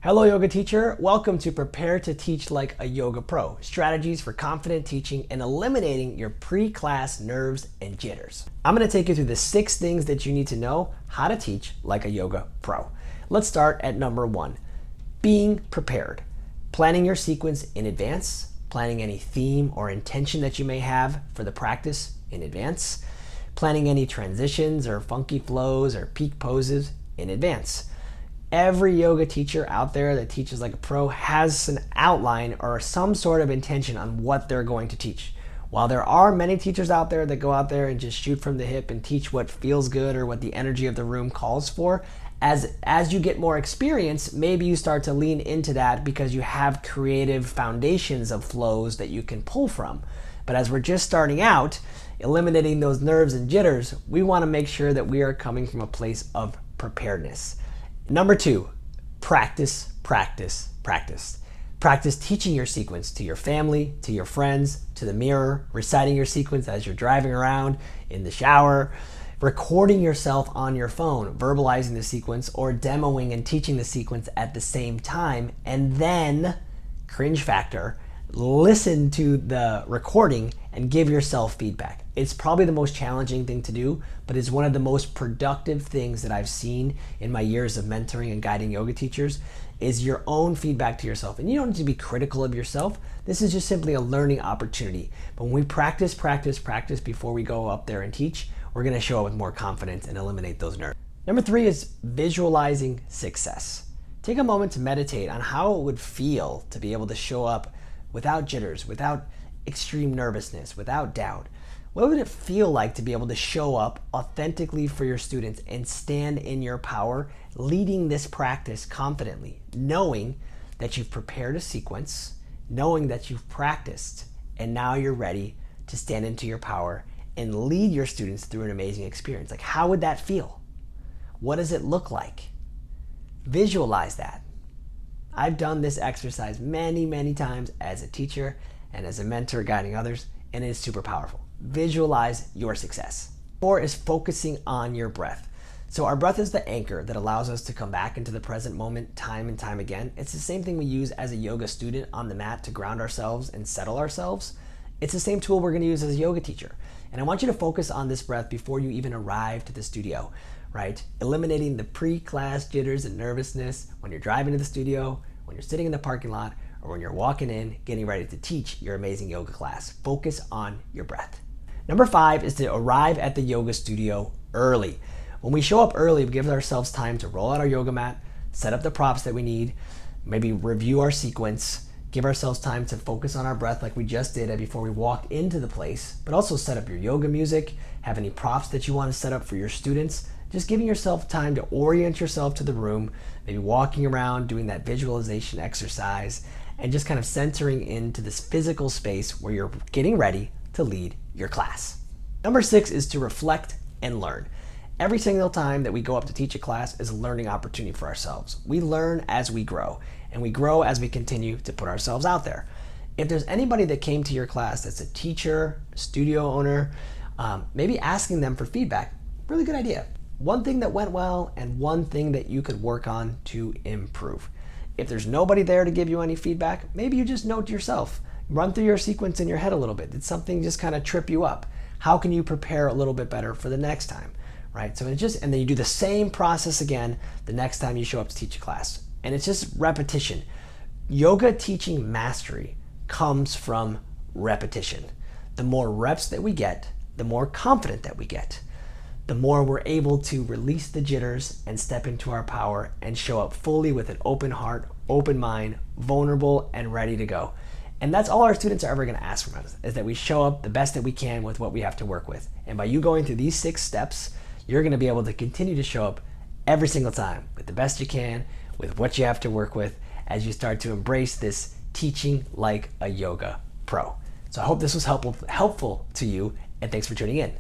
Hello yoga teacher, welcome to Prepare to Teach Like a Yoga Pro, strategies for confident teaching and eliminating your pre-class nerves and jitters. I'm going to take you through the 6 things that you need to know how to teach like a yoga pro. Let's start at number 1, being prepared. Planning your sequence in advance, planning any theme or intention that you may have for the practice in advance, planning any transitions or funky flows or peak poses in advance. Every yoga teacher out there that teaches like a pro has an outline or some sort of intention on what they're going to teach. While there are many teachers out there that go out there and just shoot from the hip and teach what feels good or what the energy of the room calls for, as you get more experience, maybe you start to lean into that because you have creative foundations of flows that you can pull from. But as we're just starting out, eliminating those nerves and jitters, we want to make sure that we are coming from a place of preparedness. Number 2, practice, practice, practice. Practice teaching your sequence to your family, to your friends, to the mirror, reciting your sequence as you're driving around, in the shower, recording yourself on your phone, verbalizing the sequence, or demoing and teaching the sequence at the same time, and then, cringe factor, listen to the recording and give yourself feedback. It's probably the most challenging thing to do, but it's one of the most productive things that I've seen in my years of mentoring and guiding yoga teachers is your own feedback to yourself. And you don't need to be critical of yourself. This is just simply a learning opportunity. But when we practice before we go up there and teach, we're gonna show up with more confidence and eliminate those nerves. Number 3 is visualizing success. Take a moment to meditate on how it would feel to be able to show up without jitters, without extreme nervousness, without doubt. What would it feel like to be able to show up authentically for your students and stand in your power, leading this practice confidently, knowing that you've prepared a sequence, knowing that you've practiced, and now you're ready to stand into your power and lead your students through an amazing experience? Like, how would that feel? What does it look like? Visualize that. I've done this exercise many times as a teacher and as a mentor guiding others, and it is super powerful. Visualize your success. 4 is focusing on your breath. So our breath is the anchor that allows us to come back into the present moment time and time again. It's the same thing we use as a yoga student on the mat to ground ourselves and settle ourselves. It's the same tool we're going to use as a yoga teacher. And I want you to focus on this breath before you even arrive to the studio, right? Eliminating the pre-class jitters and nervousness when you're driving to the studio, when you're sitting in the parking lot, or when you're walking in, getting ready to teach your amazing yoga class. Focus on your breath. Number 5 is to arrive at the yoga studio early. When we show up early, we give ourselves time to roll out our yoga mat, set up the props that we need, maybe review our sequence, give ourselves time to focus on our breath like we just did before we walked into the place, but also set up your yoga music, have any props that you want to set up for your students. Just giving yourself time to orient yourself to the room, maybe walking around, doing that visualization exercise, and just kind of centering into this physical space where you're getting ready to lead your class. Number 6 is to reflect and learn. Every single time that we go up to teach a class is a learning opportunity for ourselves. We learn as we grow, and we grow as we continue to put ourselves out there. If there's anybody that came to your class that's a teacher, studio owner, maybe asking them for feedback, really good idea. One thing that went well and one thing that you could work on to improve. If there's nobody there to give you any feedback, maybe you just note to yourself, run through your sequence in your head a little bit. Did something just kind of trip you up? How can you prepare a little bit better for the next time, right? So and then you do the same process again the next time you show up to teach a class. And it's just repetition. Yoga teaching mastery comes from repetition. The more reps that we get, the more confident that we get. The more we're able to release the jitters and step into our power and show up fully with an open heart, open mind, vulnerable, and ready to go. And that's all our students are ever going to ask from us, is that we show up the best that we can with what we have to work with. And by you going through these 6 steps, you're going to be able to continue to show up every single time with the best you can, with what you have to work with, as you start to embrace this teaching like a yoga pro. So I hope this was helpful to you, and thanks for tuning in.